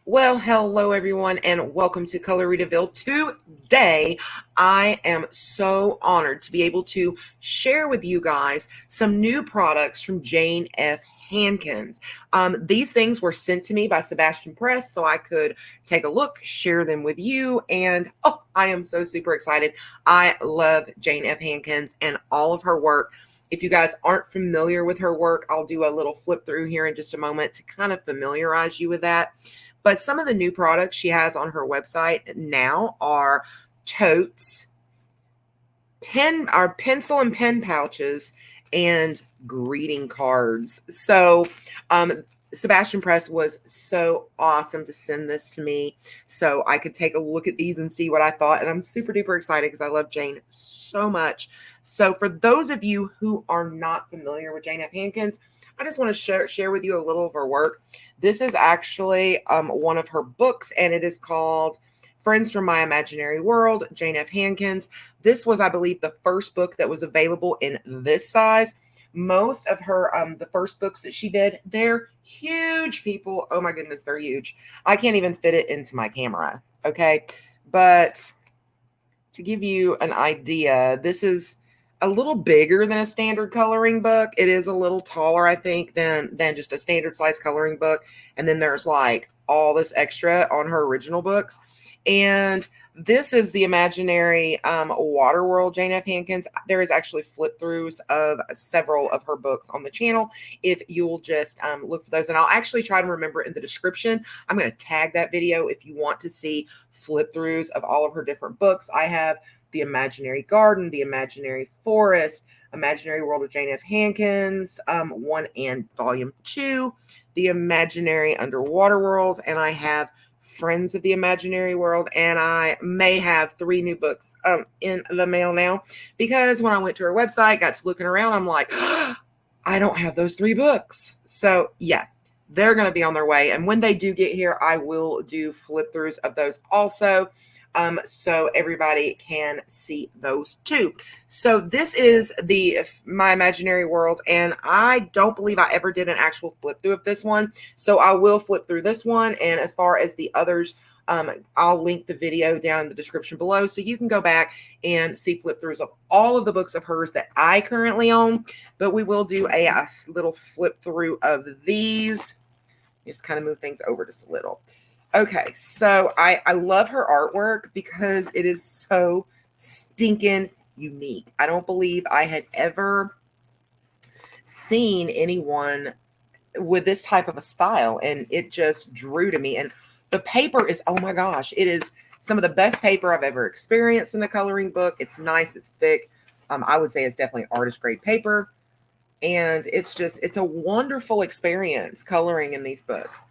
Well, hello everyone, and welcome to Color Readaville. Today, I am so honored to be able to share with you guys some new products from Jane F. Hankins. These things were sent to me by Sebastian Press so I could take a look, share them with you, and I am so super excited. I love Jane F. Hankins and all of her work. If you guys aren't familiar with her work, I'll do a little flip through here in just a moment to kind of familiarize you with that. But some of the new products she has on her website now are totes, pencil and pen pouches, and greeting cards. So Sebastian Press was so awesome to send this to me so I could take a look at these and see what I thought. And I'm super duper excited because I love Jane so much. So for those of you who are not familiar with Jane F. Hankins, I just want to share with you a little of her work. This is actually one of her books, and it is called Friends from My Imaginary World, Jane F. Hankins. This was, I believe, the first book that was available in this size. Most of her, the first books that she did, they're huge, people. Oh my goodness, they're huge. I can't even fit it into my camera, okay? But to give you an idea, this is a little bigger than a standard coloring book. It is a little taller, I think, than just a standard size coloring book. And then there's like all this extra on her original books. And this is the Imaginary Water World Jane F. Hankins. There is actually flip throughs of several of her books on the channel. If you'll just look for those, and I'll actually try to remember in the description. I'm going to tag that video if you want to see flip throughs of all of her different books. I have The Imaginary Garden, The Imaginary Forest, Imaginary World of Jane F. Hankins, 1 and Volume 2, The Imaginary Underwater World, and I have Friends of the Imaginary World, and I may have 3 new books in the mail now, because when I went to her website, got to looking around, I'm like, I don't have those 3 books. So yeah, they're going to be on their way, and when they do get here, I will do flip throughs of those also. So everybody can see those too. So this is My Imaginary World, and I don't believe I ever did an actual flip through of this one. So I will flip through this one, and as far as the others, I'll link the video down in the description below so you can go back and see flip throughs of all of the books of hers that I currently own. But we will do a little flip through of these. Just kind of move things over just a little. Okay, so I love her artwork because it is so stinking unique. I don't believe I had ever seen anyone with this type of a style, and it just drew to me. And the paper is, oh my gosh, it is some of the best paper I've ever experienced in a coloring book. It's nice, it's thick. I would say it's definitely artist grade paper. And it's a wonderful experience coloring in these books.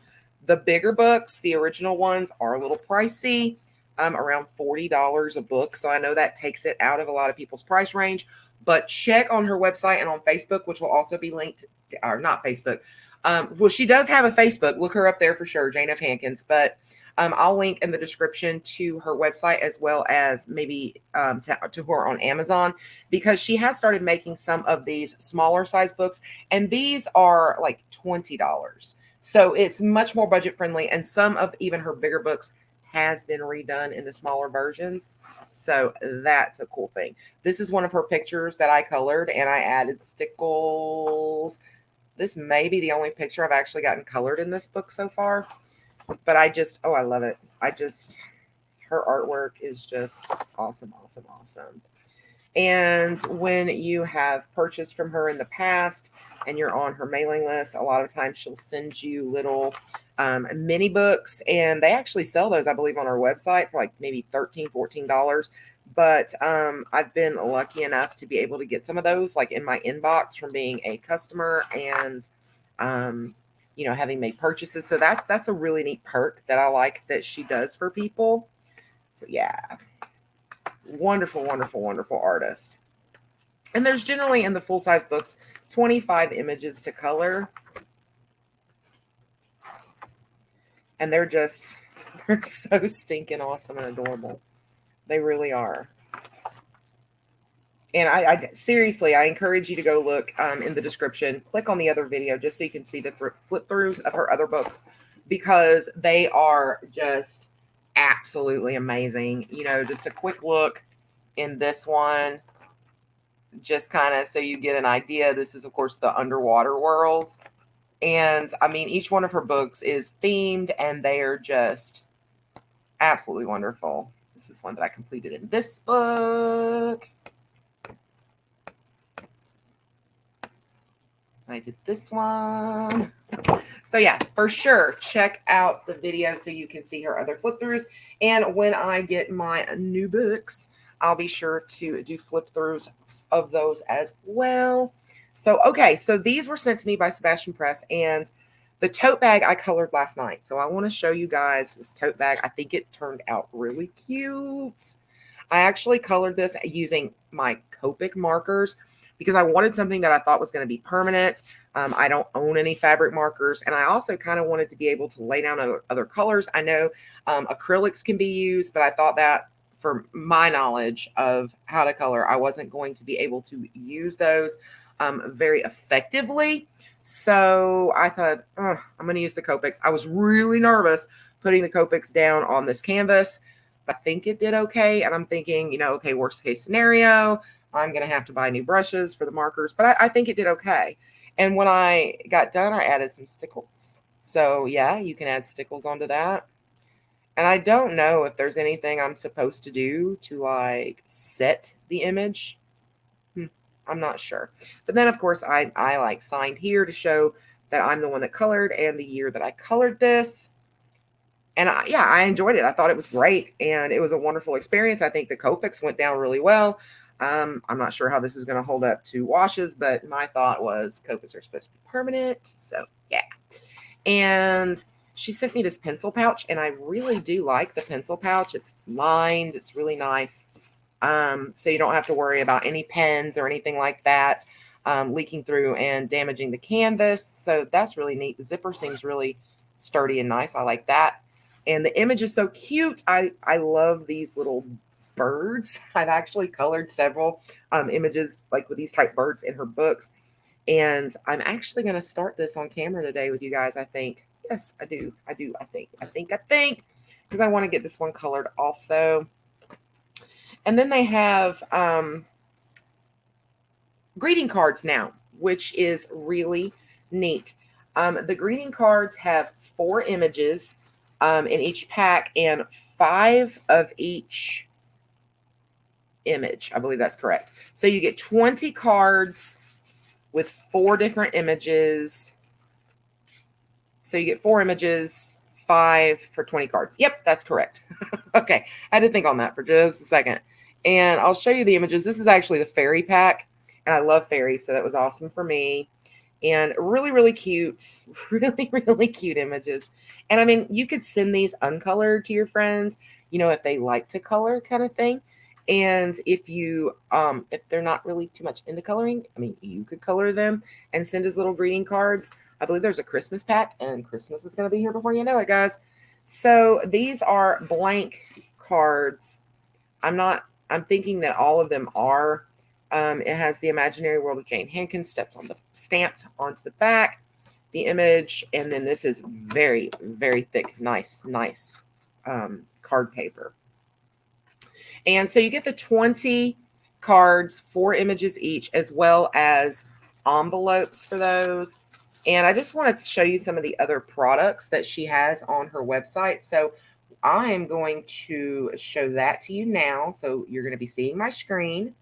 The bigger books, the original ones, are a little pricey, around $40 a book. So I know that takes it out of a lot of people's price range. But check on her website and on Facebook, which will also be linked, or not Facebook. Well, she does have a Facebook. Look her up there for sure, Jane F. Hankins. But I'll link in the description to her website, as well as maybe to her on Amazon, because she has started making some of these smaller size books, and these are like $20. So it's much more budget friendly, and some of even her bigger books has been redone into smaller versions. So that's a cool thing. This is one of her pictures that I colored, and I added stickles. This may be the only picture I've actually gotten colored in this book so far. But I love it. Her artwork is just awesome, awesome, awesome. And when you have purchased from her in the past and you're on her mailing list, a lot of times she'll send you little mini books, and they actually sell those, I believe, on her website for like maybe $13, $14. But I've been lucky enough to be able to get some of those like in my inbox from being a customer and having made purchases. So that's a really neat perk that I like that she does for people. So yeah. Wonderful, wonderful, wonderful artist. And there's generally in the full-size books 25 images to color. And they're so stinking awesome and adorable. They really are. And I seriously, I encourage you to go look in the description, click on the other video just so you can see the flip throughs of her other books, because they are just absolutely amazing. You know, just a quick look in this one, just kind of so you get an idea. This is, of course, the underwater worlds. And I mean, each one of her books is themed and they are just absolutely wonderful. This is one that I completed in this book. I did this one. So yeah, for sure, check out the video so you can see her other flip throughs. And when I get my new books, I'll be sure to do flip throughs of those as well. So, okay, so these were sent to me by Sebastian Press, and the tote bag I colored last night. So I want to show you guys this tote bag. I think it turned out really cute. I actually colored this using my Copic markers because I wanted something that I thought was going to be permanent. I don't own any fabric markers, and I also kind of wanted to be able to lay down other colors. I know acrylics can be used, but I thought that for my knowledge of how to color, I wasn't going to be able to use those very effectively. So I thought, I'm going to use the Copics. I was really nervous putting the Copics down on this canvas. I think it did okay. And I'm thinking, you know, okay, worst case scenario, I'm going to have to buy new brushes for the markers, but I think it did okay. And when I got done, I added some stickles. So yeah, you can add stickles onto that. And I don't know if there's anything I'm supposed to do to like set the image. I'm not sure. But then of course I like signed here to show that I'm the one that colored and the year that I colored this. And yeah, I enjoyed it. I thought it was great, and it was a wonderful experience. I think the Copics went down really well. I'm not sure how this is going to hold up to washes, but my thought was Copics are supposed to be permanent. So yeah. And she sent me this pencil pouch, and I really do like the pencil pouch. It's lined. It's really nice. So you don't have to worry about any pens or anything like that leaking through and damaging the canvas. So that's really neat. The zipper seems really sturdy and nice. I like that. And the image is so cute. I love these little birds. I've actually colored several images like with these type birds in her books. And I'm actually going to start this on camera today with you guys, I think. Yes, I do. I think. Because I want to get this one colored also. And then they have greeting cards now, which is really neat. The greeting cards have 4 images in each pack and 5 of each image. I believe that's correct. So you get 20 cards with 4 different images. So you get 4 images, 5 for 20 cards. Yep, that's correct. Okay, I had to think on that for just a second. And I'll show you the images. This is actually the fairy pack, and I love fairies, so that was awesome for me. And really, really cute, really cute images. And I mean, you could send these uncolored to your friends, you know, if they like to color kind of thing. And if they're not really too much into coloring, I mean, you could color them and send as little greeting cards. I believe there's a Christmas pack, and Christmas is going to be here before you know it, guys. So these are blank cards. I'm thinking that all of them are. It has the imaginary world of Jane Hankins stamped onto the back, the image, and then this is very, very thick, nice card paper. And so you get the 20 cards, 4 images each, as well as envelopes for those. And I just wanted to show you some of the other products that she has on her website. So I am going to show that to you now. So you're going to be seeing my screen.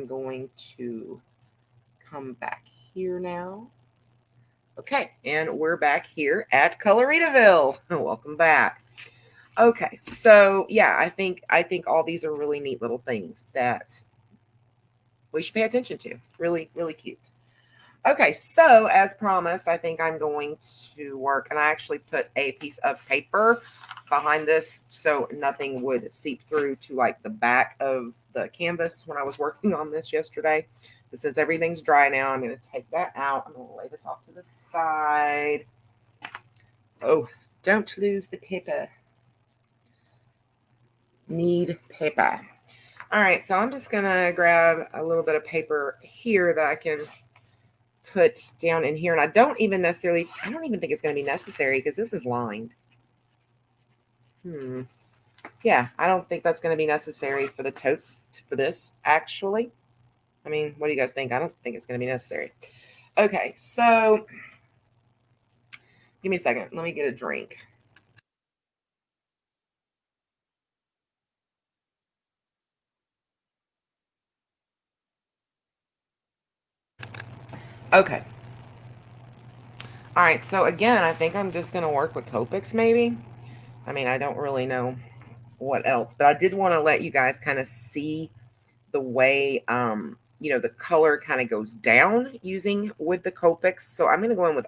going to come back here now. Okay, and we're back here at Coloritaville. Welcome back. Okay, so yeah, I think all these are really neat little things that we should pay attention to. Really, really cute. Okay, so as promised, I think I'm going to work, and I actually put a piece of paper behind this so nothing would seep through to like the back of the canvas when I was working on this yesterday. But since everything's dry now, I'm going to take that out. I'm going to lay this off to the side. Oh, don't lose the paper. Need paper. All right, so I'm just going to grab a little bit of paper here that I can put down in here. And I don't even think it's going to be necessary because this is lined. Yeah, I don't think that's going to be necessary for the tote for this, actually. I mean, what do you guys think? I don't think it's going to be necessary. Okay, so give me a second. Let me get a drink. Okay. All right, so again, I think I'm just going to work with Copics maybe. I mean, I don't really know what else, but I did want to let you guys kind of see the way, the color kind of goes down using with the Copics. So I'm going to go in with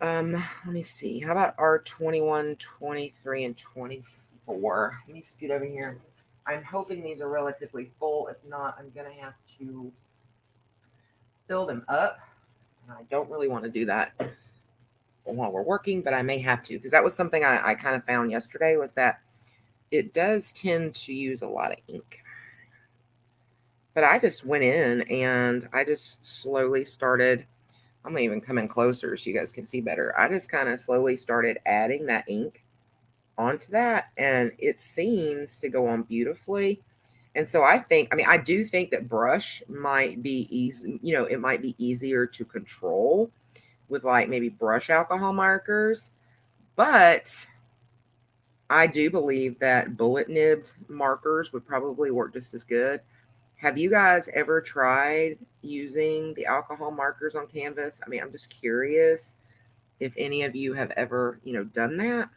let me see. How about R21, 23, and 24? Let me scoot over here. I'm hoping these are relatively full. If not, I'm going to have to fill them up. And I don't really want to do that while we're working, but I may have to, because that was something I kind of found yesterday, was that it does tend to use a lot of ink. But I just went in and I just slowly started. I'm going to even come in closer so you guys can see better. I just kind of slowly started adding that ink onto that, and it seems to go on beautifully. And so I do think that brush might be easy, it might be easier to control with like maybe brush alcohol markers, but I do believe that bullet nibbed markers would probably work just as good. Have you guys ever tried using the alcohol markers on canvas? I mean, I'm just curious if any of you have ever, done that.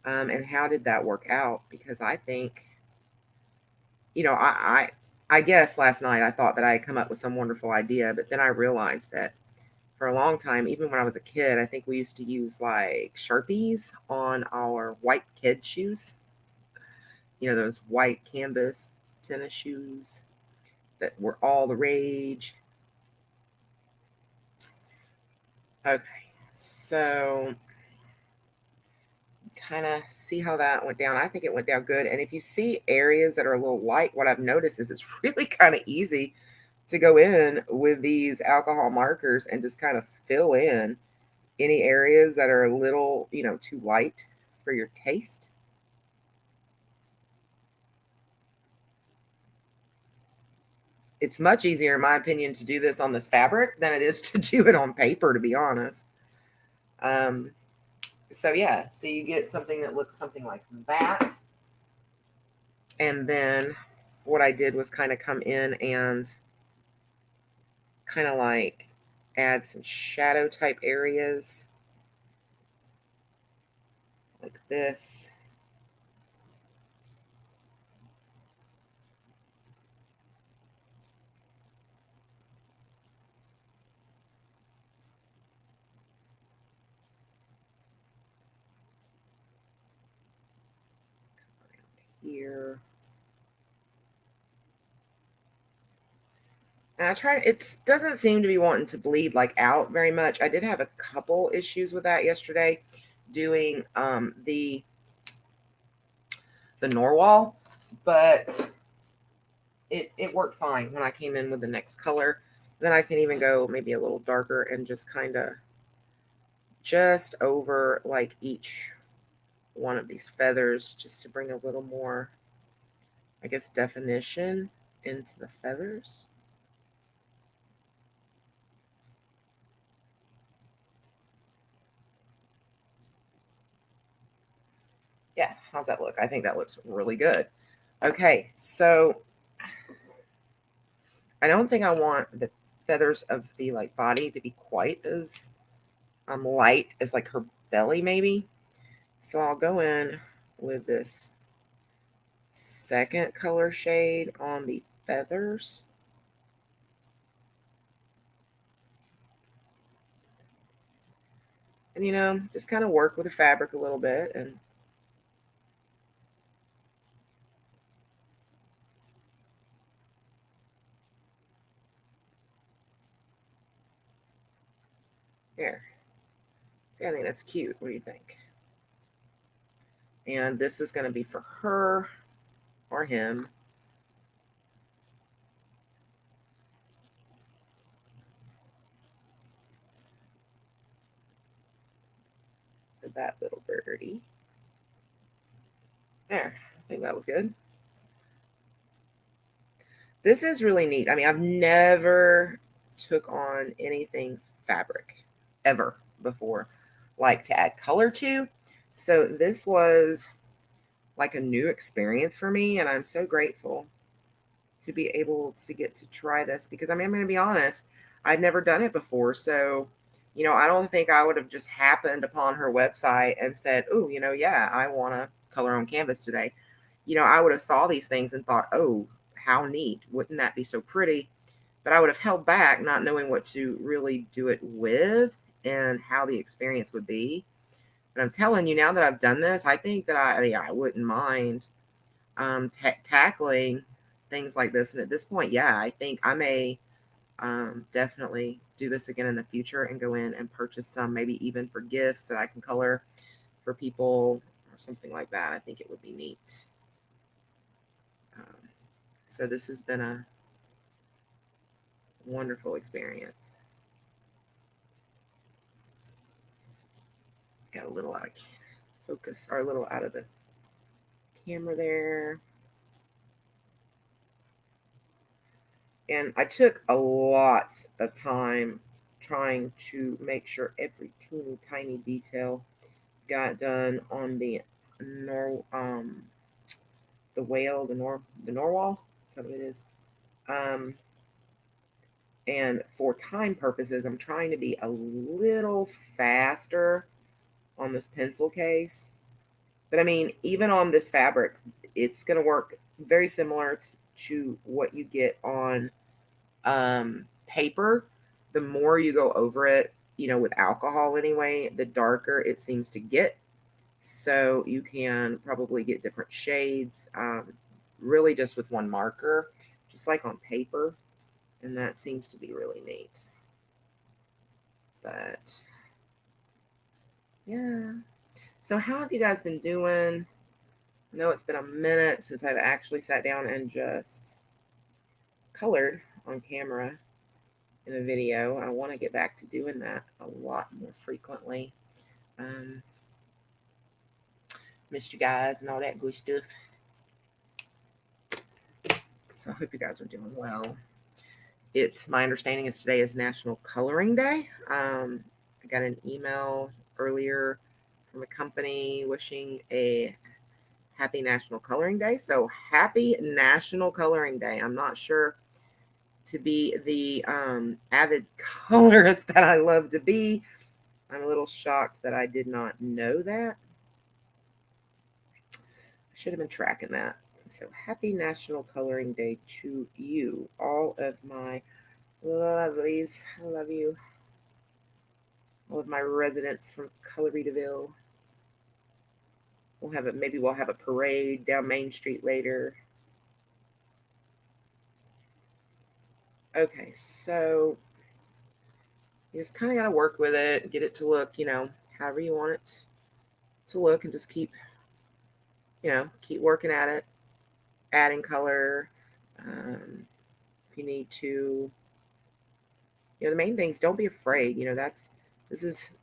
And how did that work out? Because I think, I guess last night I thought that I had come up with some wonderful idea, but then I realized that for a long time, even when I was a kid, I think we used to use like Sharpies on our white kid shoes. Those white canvas tennis shoes that were all the rage. Okay, so kind of see how that went down. I think it went down good. And if you see areas that are a little light, what I've noticed is it's really kind of easy to go in with these alcohol markers and just kind of fill in any areas that are a little, too light for your taste. It's much easier, in my opinion, to do this on this fabric than it is to do it on paper, to be honest. So yeah, so you get something that looks something like that. And then what I did was kind of come in and kind of like add some shadow type areas like this. Here. And I tried, it doesn't seem to be wanting to bleed like out very much. I did have a couple issues with that yesterday doing the Norwal, but it worked fine when I came in with the next color. Then I can even go maybe a little darker and just kind of just over like each one of these feathers, just to bring a little more, I guess, definition into the feathers. Yeah, how's that look? I think that looks really good. Okay, so I don't think I want the feathers of the like body to be quite as light as like her belly maybe. So I'll go in with this second color shade on the feathers. And just kind of work with the fabric a little bit. And there. See, I think that's cute. What do you think? And this is going to be for her or him. For that little birdie. There. I think that was good. This is really neat. I mean, I've never took on anything fabric ever before, like to add color to. So this was like a new experience for me, and I'm so grateful to be able to get to try this because I mean, I'm going to be honest, I've never done it before. So, I don't think I would have just happened upon her website and said, "Oh, yeah, I want to color on canvas today." I would have saw these things and thought, "Oh, how neat. Wouldn't that be so pretty?" But I would have held back not knowing what to really do it with and how the experience would be. But I'm telling you now that I've done this, I think that I mean, I wouldn't mind tackling things like this. And at this point, yeah, I think I may definitely do this again in the future and go in and purchase some, maybe even for gifts that I can color for people or something like that. I think it would be neat. Um, so this has been a wonderful experience. Got a little out of focus, or a little out of the camera there. And I took a lot of time trying to make sure every teeny tiny detail got done on the whale, the narwhal. Is that what it is? Um, and for time purposes, I'm trying to be a little faster on this pencil case. But I mean, even on this fabric, it's going to work very similar to what you get on paper. The more you go over it, with alcohol anyway, the darker it seems to get. So you can probably get different shades really just with one marker, just like on paper. And that seems to be really neat. But yeah. So, how have you guys been doing? I know it's been a minute since I've actually sat down and just colored on camera in a video. I want to get back to doing that a lot more frequently. Um, Missed you guys and all that good stuff. So I hope you guys are doing well. It's my understanding is today is National Coloring Day. I got an email earlier from a company wishing a happy National Coloring Day. So happy National Coloring Day. I'm not sure to be the avid colorist that I love to be. I'm a little shocked that I did not know that. I should have been tracking that. So happy National Coloring Day to you, all of my lovelies. I love you. All of my residents from Coloritaville. Maybe we'll have a parade down Main Street later. Okay, so you just kind of got to work with it, get it to look, however you want it to look, and just keep working at it, adding color. If you need to, the main thing is don't be afraid. This is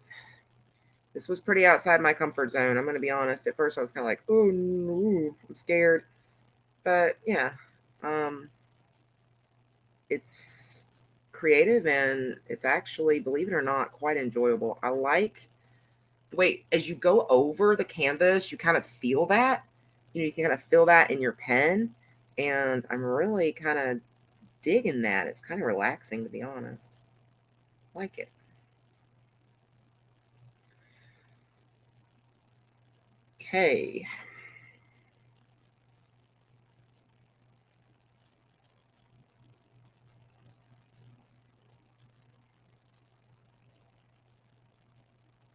this was pretty outside my comfort zone. I'm going to be honest. At first, I was kind of like, oh no, I'm scared. But yeah, it's creative and it's actually, believe it or not, quite enjoyable. I like the way as you go over the canvas, you kind of feel that. You can kind of feel that in your pen. And I'm really kind of digging that. It's kind of relaxing, to be honest. Like it. Okay.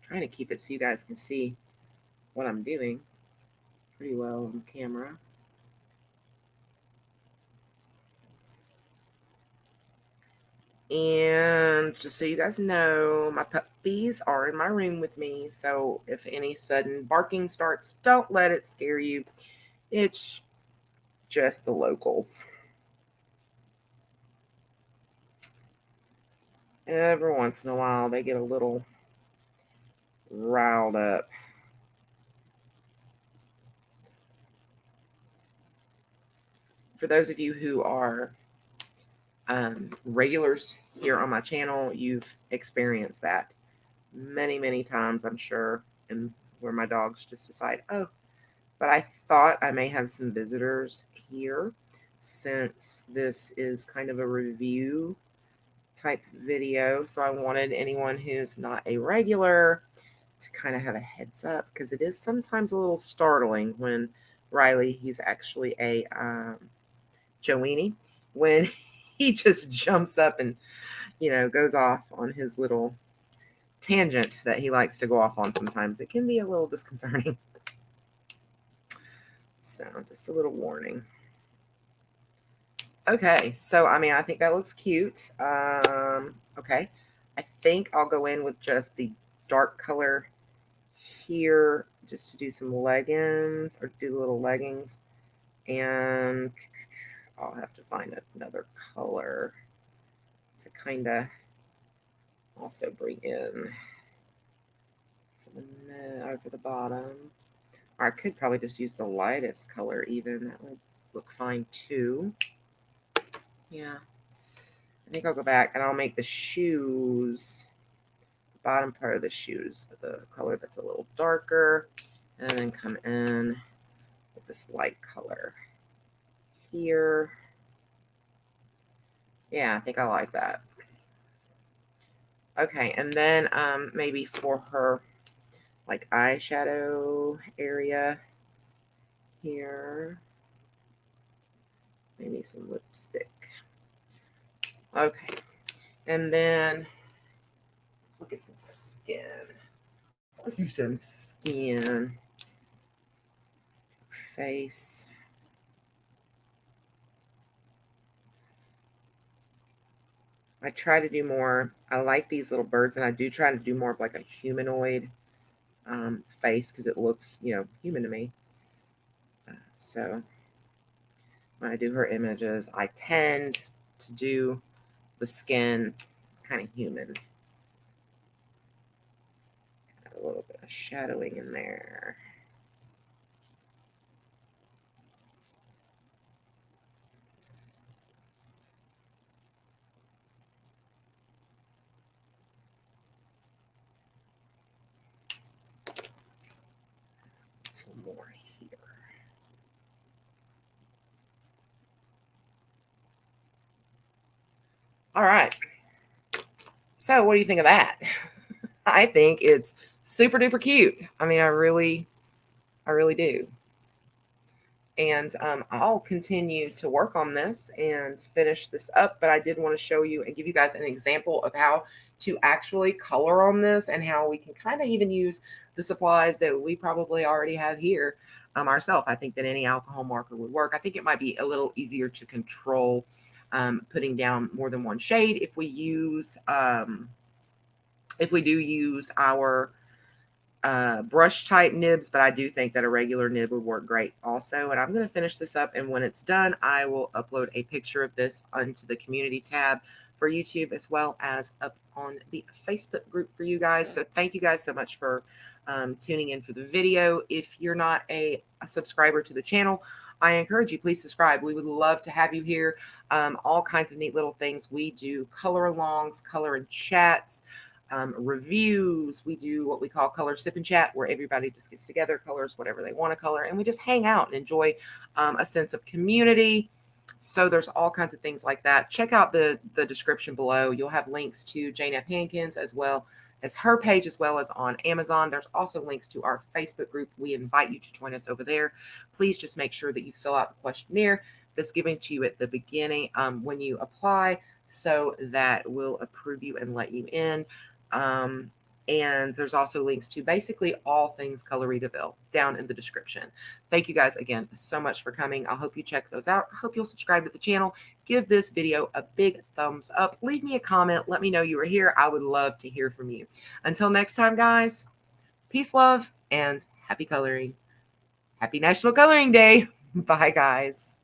Trying to keep it so you guys can see what I'm doing pretty well on camera. And just so you guys know, my puppies are in my room with me. So if any sudden barking starts, don't let it scare you. It's just the locals. Every once in a while, they get a little riled up. For those of you who are regulars here on my channel, you've experienced that many times, I'm sure, and where my dogs just decide, oh, but I thought I may have some visitors here since this is kind of a review type video. So I wanted anyone who's not a regular to kind of have a heads up, because it is sometimes a little startling when Riley, he's actually a Joanie, when he just jumps up and, goes off on his little tangent that he likes to go off on sometimes. It can be a little disconcerting. So just a little warning. Okay, so I think that looks cute. Okay, I think I'll go in with just the dark color here just to do some leggings, or do little leggings. And I'll have to find another color to kind of also bring in over the bottom. Or I could probably just use the lightest color even. That would look fine too. Yeah. I think I'll go back and I'll make the shoes, the bottom part of the shoes, the color that's a little darker. And then come in with this light color here. Yeah, I think I like that. Okay, and then maybe for her like eyeshadow area here, maybe some lipstick. Okay, and then let's look at some skin. Let's do some skin. Face. I try to do more. I like these little birds, and I do try to do more of like a humanoid face, because it looks, human to me. So when I do her images, I tend to do the skin kind of human. Add a little bit of shadowing in there. Some more here. All right. So what do you think of that? I think it's super duper cute. I really do. And I'll continue to work on this and finish this up. But I did want to show you and give you guys an example of how to actually color on this, and how we can kind of even use the supplies that we probably already have here ourselves. I think that any alcohol marker would work. I think it might be a little easier to control putting down more than one shade if we use if we do use our brush type nibs, but I do think that a regular nib would work great also. And I'm going to finish this up, and when it's done, I will upload a picture of this onto the community tab for YouTube, as well as up on the Facebook group for you guys. So thank you guys so much for tuning in for the video. If you're not a subscriber to the channel, I encourage you, please subscribe. We would love to have you here. All kinds of neat little things. We do color alongs, color and chats, reviews. We do what we call color sip and chat, where everybody just gets together, colors whatever they want to color, and we just hang out and enjoy a sense of community. So there's all kinds of things like that. Check out the description below. You'll have links to Jane F. Hankins as well as her page, as well as on Amazon. There's also links to our Facebook group. We invite you to join us over there. Please just make sure that you fill out the questionnaire that's given to you at the beginning when you apply, so that we'll approve you and let you in. And there's also links to basically all things Coloritaville down in the description. Thank you guys again so much for coming. I hope you check those out. I hope you'll subscribe to the channel. Give this video a big thumbs up. Leave me a comment. Let me know you were here. I would love to hear from you. Until next time, guys, peace, love, and happy coloring. Happy National Coloring Day. Bye, guys.